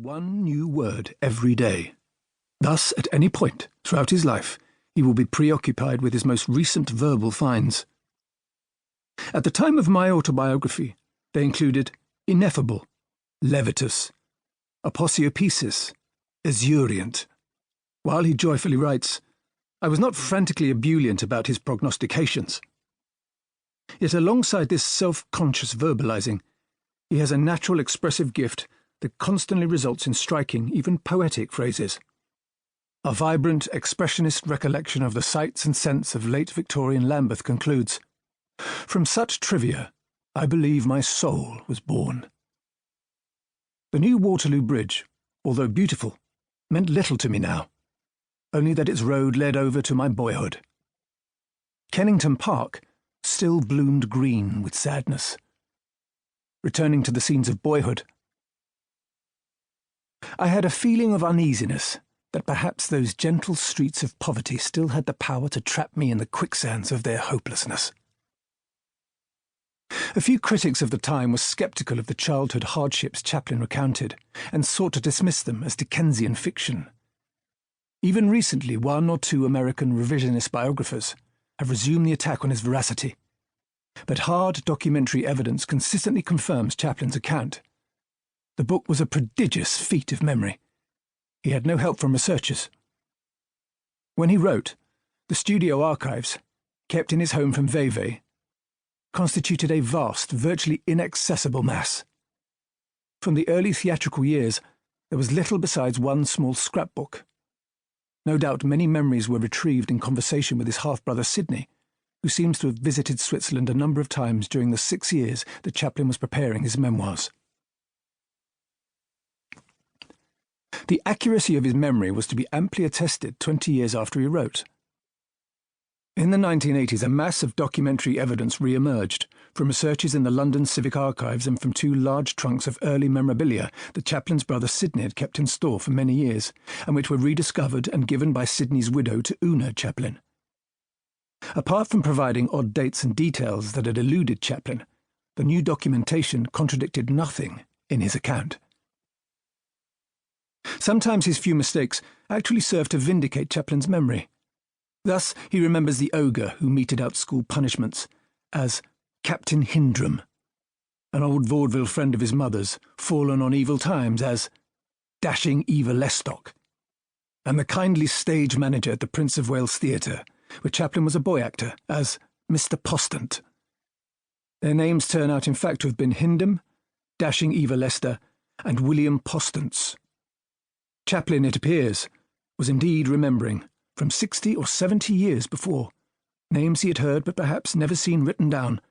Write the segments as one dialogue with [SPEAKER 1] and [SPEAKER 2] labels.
[SPEAKER 1] one new word every day. Thus, at any point throughout his life, he will be preoccupied with his most recent verbal finds. At the time of my autobiography, they included ineffable, levitus, aposiopesis, esurient. While he joyfully writes, I was not frantically ebullient about his prognostications. Yet alongside this self-conscious verbalizing, he has a natural expressive gift that constantly results in striking, even poetic phrases. A vibrant, expressionist recollection of the sights and scents of late Victorian Lambeth concludes, From such trivia, I believe my soul was born. The new Waterloo Bridge, although beautiful, meant little to me now, only that its road led over to my boyhood. Kennington Park still bloomed green with sadness. Returning to the scenes of boyhood, I had a feeling of uneasiness that perhaps those gentle streets of poverty still had the power to trap me in the quicksands of their hopelessness. A few critics of the time were sceptical of the childhood hardships Chaplin recounted and sought to dismiss them as Dickensian fiction. Even recently, one or two American revisionist biographers have resumed the attack on his veracity. But hard documentary evidence consistently confirms Chaplin's account. The book was a prodigious feat of memory. He had no help from researchers. When he wrote, the studio archives, kept in his home from Vevey, constituted a vast, virtually inaccessible mass. From the early theatrical years, there was little besides one small scrapbook. No doubt many memories were retrieved in conversation with his half-brother Sidney, who seems to have visited Switzerland a number of times during the 6 years that Chaplin was preparing his memoirs. The accuracy of his memory was to be amply attested 20 years after he wrote. In the 1980s, a mass of documentary evidence re-emerged from researches in the London Civic Archives and from 2 large trunks of early memorabilia that Chaplin's brother Sidney had kept in store for many years, and which were rediscovered and given by Sidney's widow to Una Chaplin. Apart from providing odd dates and details that had eluded Chaplin, the new documentation contradicted nothing in his account. Sometimes his few mistakes actually served to vindicate Chaplin's memory. Thus, he remembers the ogre who meted out school punishments as Captain Hindrum, an old vaudeville friend of his mother's, fallen on evil times as Dashing Eva Lestock, and the kindly stage manager at the Prince of Wales Theatre, where Chaplin was a boy actor, as Mr. Postant. Their names turn out in fact to have been Hindum, Dashing Eva Lester, and William Postance. Chaplin, it appears, was indeed remembering, from 60 or 70 years before, names he had heard but perhaps never seen written down,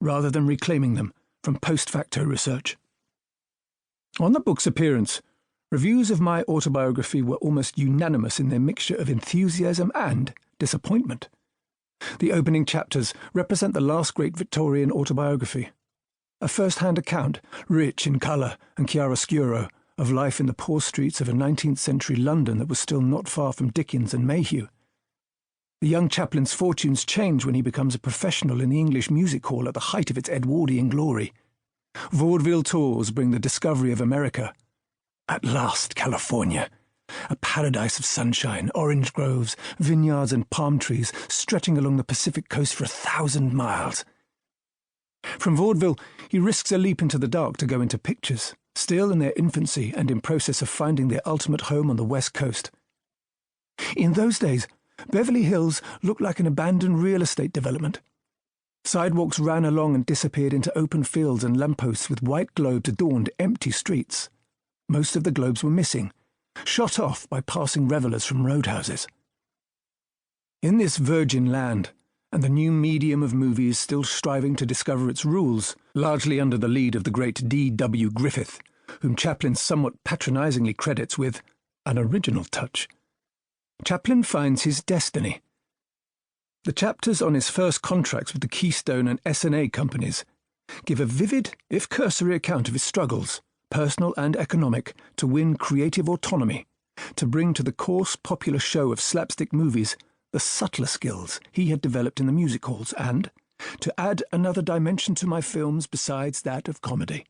[SPEAKER 1] rather than reclaiming them from post-facto research. On the book's appearance, reviews of my autobiography were almost unanimous in their mixture of enthusiasm and disappointment. The opening chapters represent the last great Victorian autobiography, a first-hand account, rich in colour and chiaroscuro, of life in the poor streets of a 19th-century London that was still not far from Dickens and Mayhew. The young Chaplin's fortunes change when he becomes a professional in the English music hall at the height of its Edwardian glory. Vaudeville tours bring the discovery of America. At last, California, a paradise of sunshine, orange groves, vineyards and palm trees stretching along the Pacific coast for 1,000 miles. From vaudeville, he risks a leap into the dark to go into pictures, still in their infancy and in process of finding their ultimate home on the West Coast. In those days, Beverly Hills looked like an abandoned real estate development. Sidewalks ran along and disappeared into open fields and lampposts with white globes adorned empty streets. Most of the globes were missing, shot off by passing revellers from roadhouses. In this virgin land, and the new medium of movies still striving to discover its rules, largely under the lead of the great D.W. Griffith, whom Chaplin somewhat patronisingly credits with an original touch, Chaplin finds his destiny. The chapters on his first contracts with the Keystone and S&A companies give a vivid, if cursory, account of his struggles, personal and economic, to win creative autonomy, to bring to the coarse popular show of slapstick movies the subtler skills he had developed in the music halls, and to add another dimension to my films besides that of comedy.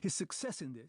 [SPEAKER 1] His success in this